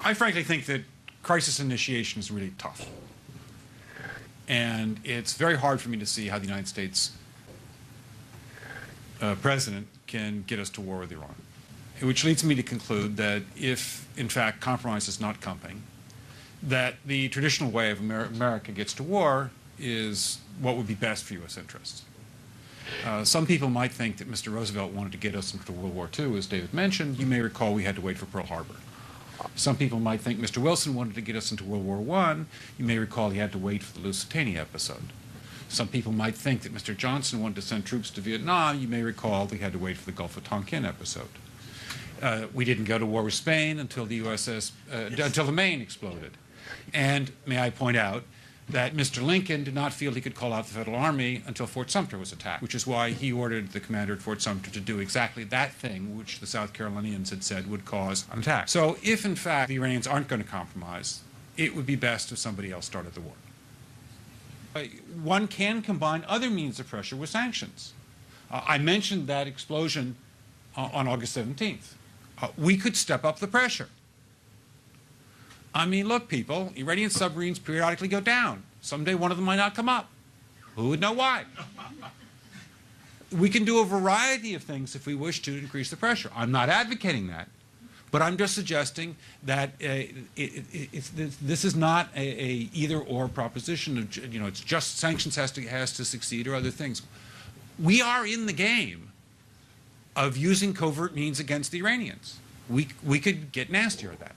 I frankly think that crisis initiation is really tough. And it's very hard for me to see how the United States president can get us to war with Iran. Which leads me to conclude that if, in fact, compromise is not coming, that the traditional way of America gets to war is what would be best for U.S. interests. Some people might think that Mr. Roosevelt wanted to get us into World War II, as David mentioned. You may recall we had to wait for Pearl Harbor. Some people might think Mr. Wilson wanted to get us into World War I. You may recall he had to wait for the Lusitania episode. Some people might think that Mr. Johnson wanted to send troops to Vietnam. You may recall we had to wait for the Gulf of Tonkin episode. We didn't go to war with Spain until the until the Maine exploded. And may I point out that Mr. Lincoln did not feel he could call out the Federal Army until Fort Sumter was attacked, which is why he ordered the commander at Fort Sumter to do exactly that thing which the South Carolinians had said would cause an attack. So if, in fact, the Iranians aren't going to compromise, it would be best if somebody else started the war. One can combine other means of pressure with sanctions. I mentioned that explosion on August 17th. We could step up the pressure. I mean, look, people, Iranian submarines periodically go down. Someday one of them might not come up. Who would know why? We can do a variety of things if we wish to increase the pressure. I'm not advocating that, but I'm just suggesting that this is not a either-or proposition. It's just sanctions has to succeed or other things. We are in the game of using covert means against the Iranians. We could get nastier at that.